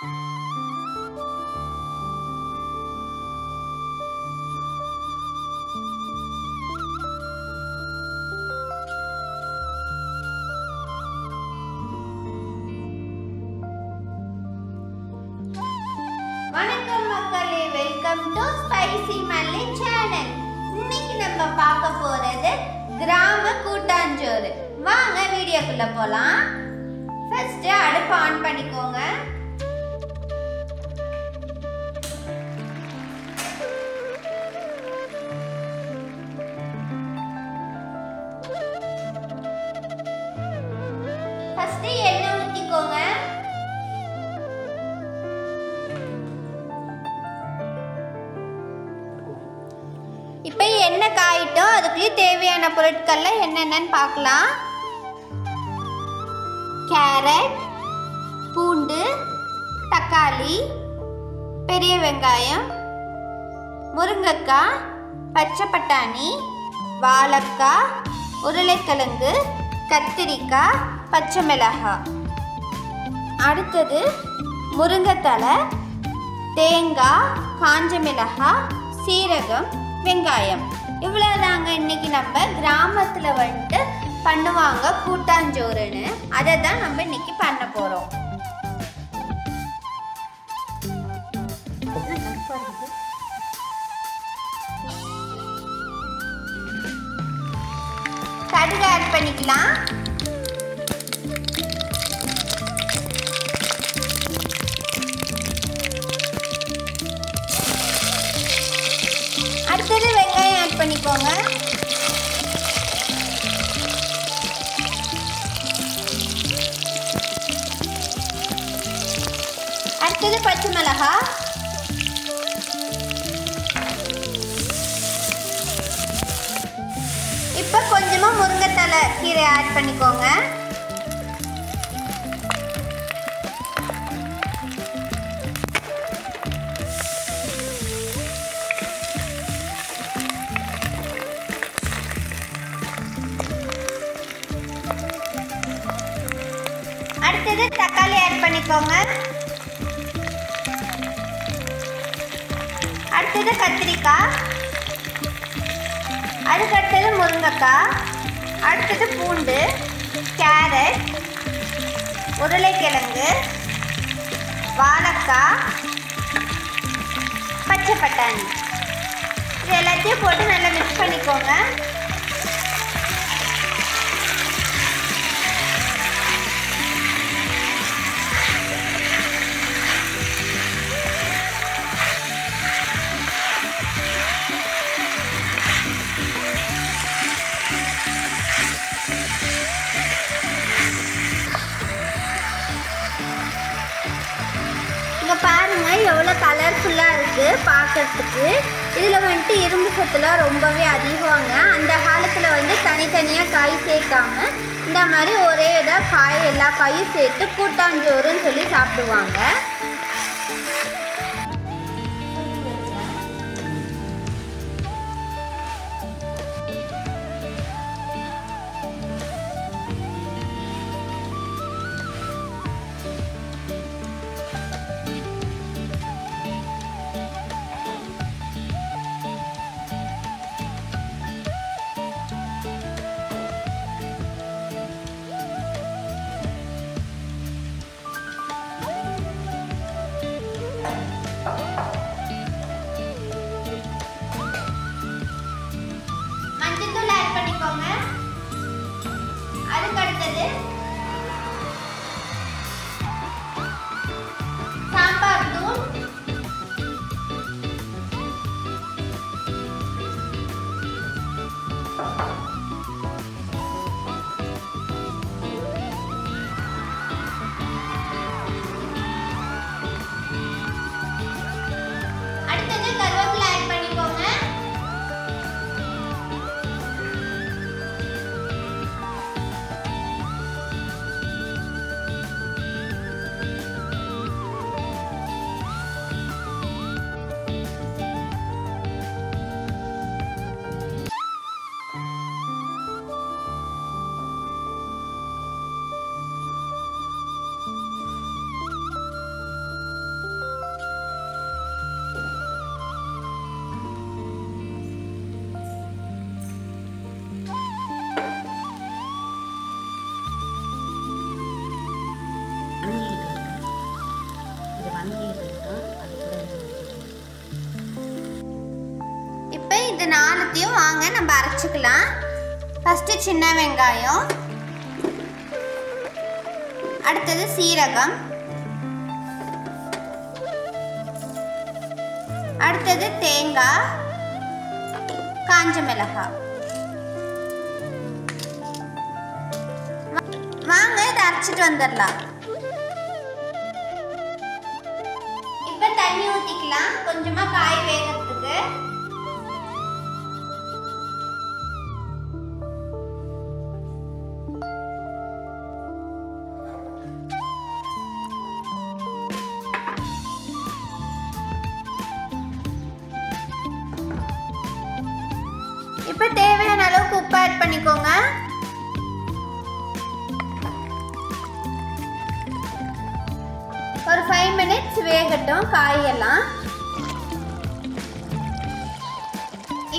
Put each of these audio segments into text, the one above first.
வணக்கம் மக்களே, welcome to spicy மல்லி சேனல். இன்னைக்கு நம்ம பார்க்க போறது கிராம கூட்டாஞ்சோறு. வாங்க வீடியோக்குள்ள போலாம். ஃபர்ஸ்ட் அடுப்பு ஆன் பண்ணிக்கோங்க. ஃபர்ஸ்ட் எண்ணெய் ஊத்திக்கோங்க. இப்போ எண்ணெய் காயிட்டோம். அதுக்குள்ளே தேவையான பொருட்கள்லாம் என்னென்னு பார்க்கலாம். கேரட், பூண்டு, தக்காளி, பெரிய வெங்காயம், முருங்கைக்காய், பச்சை பட்டாணி, வாழைக்காய், உருளைக்கிழங்கு, கத்திரிக்காய், பச்சை மிளகாய். அடுத்தது முருங்கைத்தலை, தேங்காய், காஞ்ச மிளகாய், சீரகம், வெங்காயம். இவ்வளோதாங்க இன்னைக்கு நம்ம கிராமத்தில் வந்துட்டு பண்ணுவாங்க கூட்டாஞ்சோறுன்னு. அதை தான் நம்ம இன்னைக்கு பண்ண போகிறோம். கடுகு ஆட் பண்ணிக்கலாம். அடுத்தது வெங்காயம் ஆட் பண்ணிக்கோங்க. அடுத்தது பச்சை மிளகாய். இப்போ கொஞ்சமா முருங்கைத்தலை கீரை ஆட் பண்ணிக்கோங்க. அடுத்தது தக்காளி ஆட் பண்ணிக்கோங்க. அடுத்தது கத்திரிக்காய், அதுக்கடுத்தது முருங்கைக்காய், அடுத்தது பூண்டு, கேரட், உருளைக்கிழங்கு, வாழைக்காய், பச்சை பட்டாணி. இது எல்லாத்தையும் போட்டு நல்லா மிக்ஸ் பண்ணிக்கோங்க. பாருங்க எவ்வளோ கலர்ஃபுல்லாக இருக்குது பார்க்கறதுக்கு. இதில் வந்துட்டு இரும்பு சத்துலாம் ரொம்பவே அதிகங்க. அந்த காலத்தில் வந்து தனித்தனியாக காய் சேர்க்காம இந்த மாதிரி ஒரே இதாக காய் எல்லா காயும் சேர்த்து கூட்டாஞ்சோறுன்னு சொல்லி சாப்பிடுவாங்க. இது 4த்தையும் வாங்க நம்ம அரைச்சிக்கலாம். ஃபஸ்ட்டு சின்ன வெங்காயம், அடுத்தது சீரகம், அடுத்தது தேங்காய், காஞ்ச மிளகாய். வாங்க இதை அரைச்சிட்டு வந்துடலாம். இப்போ தண்ணி ஊற்றிக்கலாம் கொஞ்சமாக காய் வேகிறதுக்கு. இப்போ தேவையான அளவுக்கு உப்பு ஆட் பண்ணிக்கோங்க. ஒரு 5 minutes வேகட்டும் காயெல்லாம்.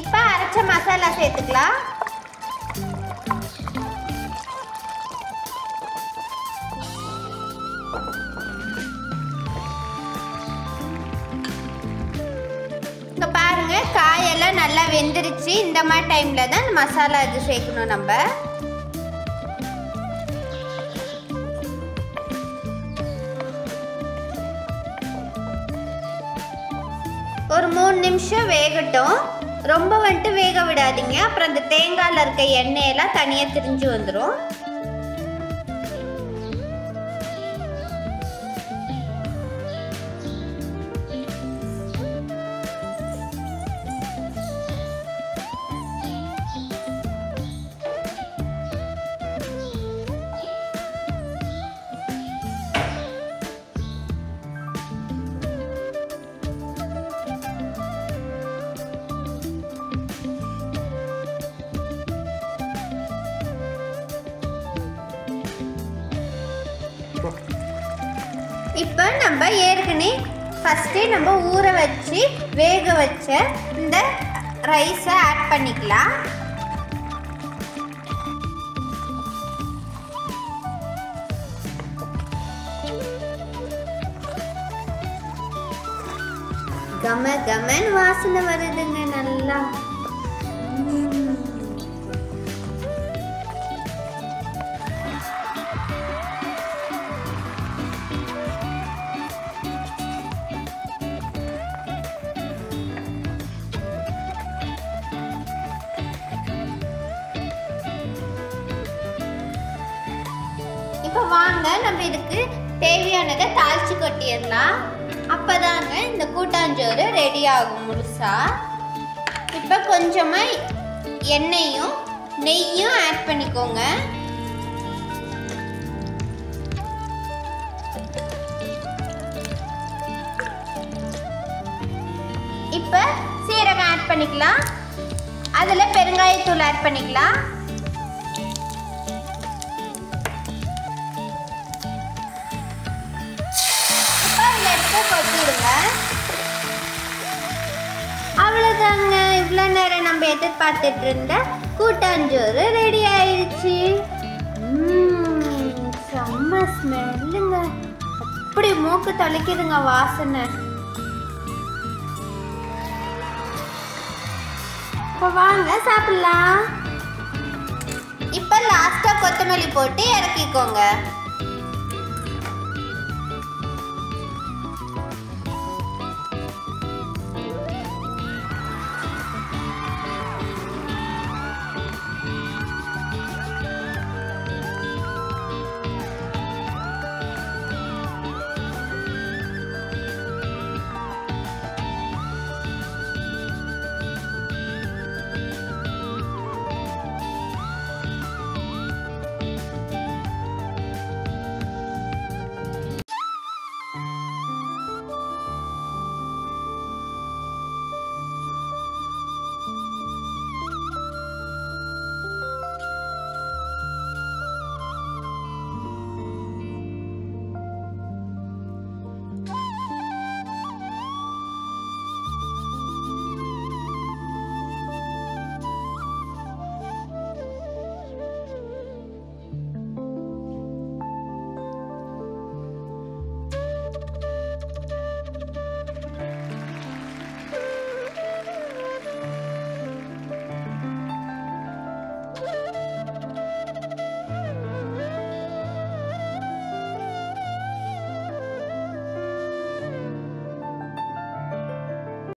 இப்போ அரைச்ச மசாலா சேர்த்துக்கலாம். இங்க பாருங்க காயெல்லாம் நல்லா வெந்துருச்சு. இந்த மாதிரி டைம்ல தான் மசாலா இது சேர்க்கணும் நம்ம. ஒரு 3 நிமிஷம் வேகட்டும். ரொம்ப வந்துட்டு வேக விடாதீங்க, அப்புறம் அந்த தேங்காயில் இருக்க எண்ணெயெல்லாம் தனியாக திரிஞ்சு வந்துடும். இப்போ நம்ம ஏற்கனவே ஃபஸ்ட்டே நம்ம ஊற வச்சு வேக வச்ச இந்த ரைஸை ஆட் பண்ணிக்கலாம். கம கமன் வாசனை வருதுங்க நல்லா. இப்போ வாங்க நம்ம இதுக்கு தேவையானதை தாளிச்சு கொட்டிடலாம். அப்போதாங்க இந்த கூட்டாஞ்சோறு ரெடி ஆகும் முழுசா. இப்போ கொஞ்சமாக எண்ணெயும் நெய்யும் ஆட் பண்ணிக்கோங்க. இப்போ சீரகம் ஆட் பண்ணிக்கலாம். அதில் பெருங்காயத்தூள் ஆட் பண்ணிக்கலாம். கொட்டிடுங்க. அவ்வளோதாங்க, இவ்வளோ நேரம் நம்ம எதிர்பார்த்துட்டு இருந்த கூட்டாஞ்சோறு ரெடி ஆயிடுச்சு. செம்ம ஸ்மெல்லுங்க, அப்படி மூக்கு தொலைக்குதுங்க வாசனை. இப்போ வாங்க சாப்பிடலாம். இப்போ லாஸ்ட்டாக கொத்தமல்லி போட்டு இறக்கிக்கோங்க.